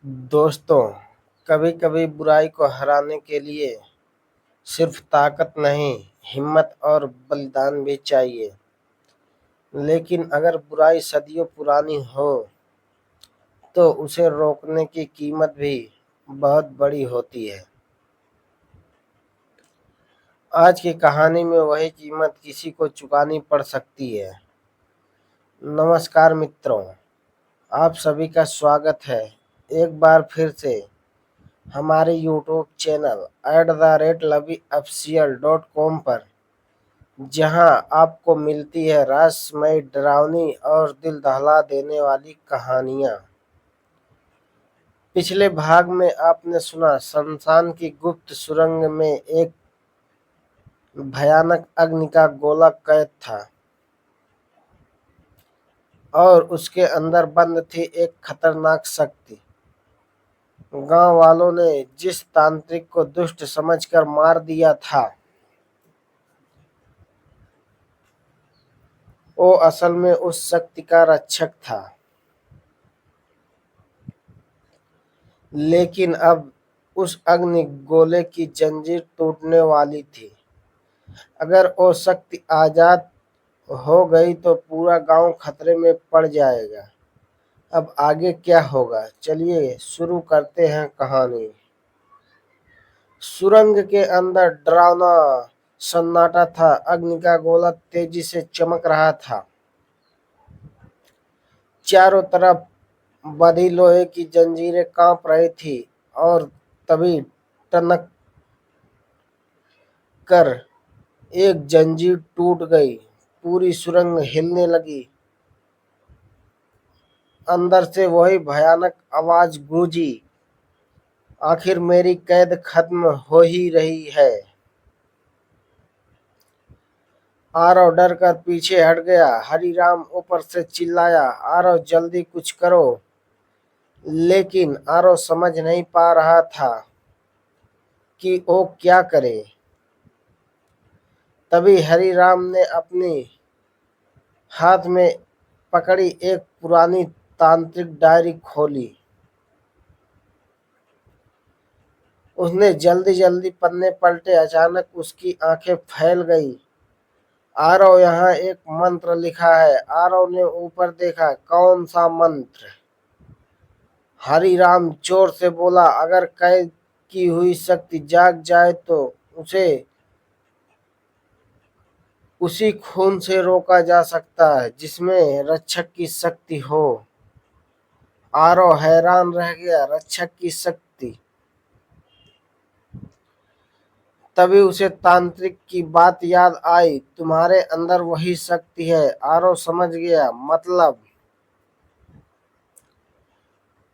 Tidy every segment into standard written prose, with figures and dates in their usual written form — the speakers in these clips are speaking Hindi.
दोस्तों, कभी-कभी बुराई को हराने के लिए सिर्फ ताकत नहीं, हिम्मत और बलिदान भी चाहिए। लेकिन अगर बुराई सदियों पुरानी हो, तो उसे रोकने की कीमत भी बहुत बड़ी होती है। आज की कहानी में वही कीमत किसी को चुकानी पड़ सकती है। नमस्कार मित्रों, आप सभी का स्वागत है एक बार फिर से हमारे यूट्यूब चैनल @LaviOfficial.com पर, जहां आपको मिलती है रहस्यमय, डरावनी और दिल दहला देने वाली कहानियां। पिछले भाग में आपने सुना शमशान की गुप्त सुरंग में एक भयानक अग्नि का गोला कैद था और उसके अंदर बंद थी एक खतरनाक शक्ति। गांव वालों ने जिस तांत्रिक को दुष्ट समझकर मार दिया था, वो असल में उस शक्ति का रक्षक था। लेकिन अब उस अग्नि गोले की जंजीर टूटने वाली थी। अगर वो शक्ति आजाद हो गई तो पूरा गांव खतरे में पड़ जाएगा। अब आगे क्या होगा, चलिए शुरू करते हैं कहानी। सुरंग के अंदर डरावना सन्नाटा था। अग्नि का गोला तेजी से चमक रहा था। चारों तरफ बंधी लोहे की जंजीरें कांप रही थी और तभी टनक कर एक जंजीर टूट गई। पूरी सुरंग हिलने लगी। अंदर से वही भयानक आवाज गूंजी, आखिर मेरी कैद खत्म हो ही रही है। आरव डर कर पीछे हट गया। हरिराम ऊपर से चिल्लाया, आरव जल्दी कुछ करो। लेकिन आरव समझ नहीं पा रहा था कि वो क्या करे। तभी हरिराम ने अपनी हाथ में पकड़ी एक पुरानी तांत्रिक डायरी खोली। उसने जल्दी जल्दी पन्ने पलटे। अचानक उसकी आंखें फैल गई। आरव, यहाँ एक मंत्र लिखा है। आरव ने ऊपर देखा। कौन सा मंत्र? हरिराम जोर से बोला, अगर कैद की हुई शक्ति जाग जाए तो उसे उसी खून से रोका जा सकता है जिसमें रक्षक की शक्ति हो। आरव हैरान रह गया। रक्षक की शक्ति? तभी उसे तांत्रिक की बात याद आई। तुम्हारे अंदर वही शक्ति है। आरव समझ गया, मतलब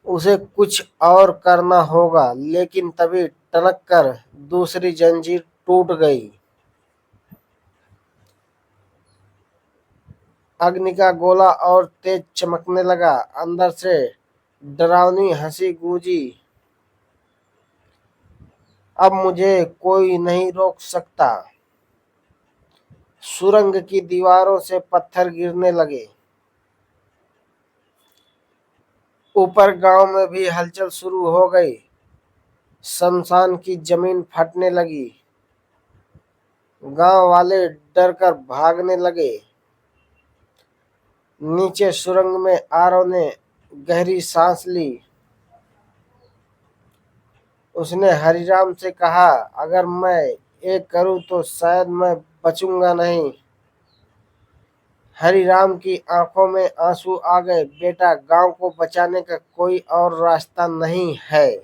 उसे कुछ और करना होगा। लेकिन तभी टनक कर दूसरी जंजीर टूट गई। अग्नि का गोला और तेज चमकने लगा। अंदर से डरावनी हंसी गूंजी, अब मुझे कोई नहीं रोक सकता। सुरंग की दीवारों से पत्थर गिरने लगे। ऊपर गांव में भी हलचल शुरू हो गई। शमशान की जमीन फटने लगी। गांव वाले डर कर भागने लगे। नीचे सुरंग में आरव ने गहरी सांस ली। उसने हरिराम से कहा, अगर मैं ये करूं तो शायद मैं बचूंगा नहीं। हरिराम की आंखों में आंसू आ गए। बेटा, गांव को बचाने का कोई और रास्ता नहीं है।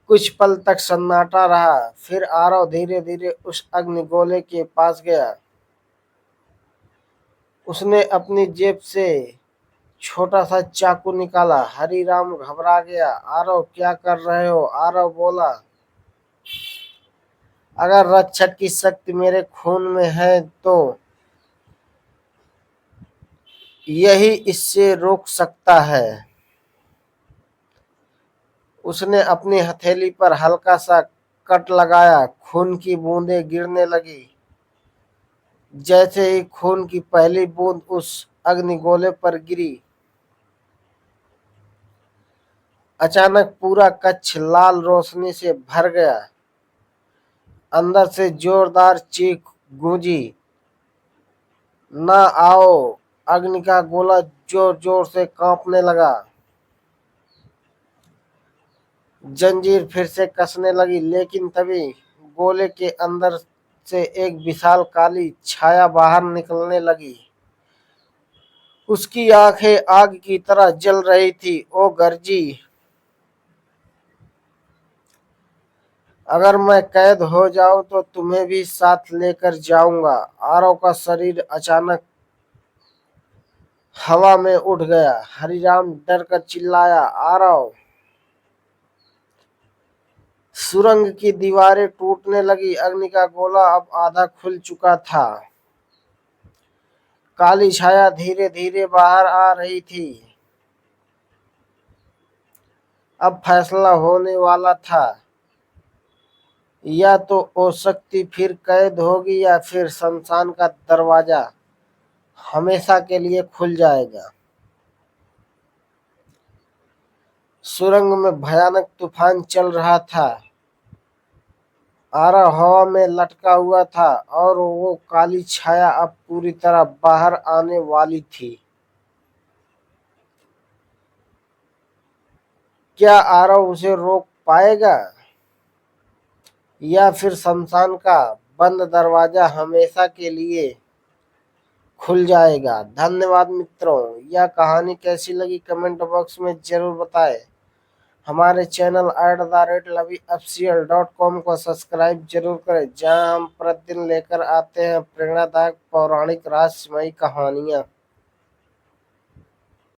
कुछ पल तक सन्नाटा रहा। फिर आरव धीरे धीरे उस अग्निगोले के पास गया। उसने अपनी जेब से छोटा सा चाकू निकाला। हरिराम घबरा गया। आरव, क्या कर रहे हो? आरव बोला, अगर रक्षक की शक्ति मेरे खून में है तो यही इससे रोक सकता है। उसने अपनी हथेली पर हल्का सा कट लगाया। खून की बूंदें गिरने लगी। जैसे ही खून की पहली बूंद उस अग्निगोले पर गिरी, अचानक पूरा कक्ष लाल रोशनी से भर गया। अंदर से जोरदार चीख गूंजी, ना आओ। अग्नि का गोला जोर जोर से कांपने लगा। जंजीर फिर से कसने लगी, लेकिन तभी गोले के अंदर से एक विशाल काली छाया बाहर निकलने लगी। उसकी आंखें आग की तरह जल रही थी। ओ गर्जी, अगर मैं कैद हो जाऊं तो तुम्हें भी साथ लेकर जाऊंगा। आरव का शरीर अचानक हवा में उठ गया। हरिराम डर कर चिल्लाया, आरव। सुरंग की दीवारें टूटने लगी। अग्नि का गोला अब आधा खुल चुका था। काली छाया धीरे धीरे बाहर आ रही थी। अब फैसला होने वाला था। या तो ओ शक्ति फिर कैद होगी या फिर शमशान का दरवाजा हमेशा के लिए खुल जाएगा। सुरंग में भयानक तूफान चल रहा था। आरव हवा में लटका हुआ था और वो काली छाया अब पूरी तरह बाहर आने वाली थी। क्या आरव उसे रोक पाएगा या फिर शमशान का बंद दरवाजा हमेशा के लिए खुल जाएगा? धन्यवाद मित्रों। यह कहानी कैसी लगी कमेंट बॉक्स में जरूर बताएं। हमारे चैनल @laviofficial.com को सब्सक्राइब जरूर करें, जहां हम प्रतिदिन लेकर आते हैं प्रेरणादायक पौराणिक रहस्यमयी कहानियां।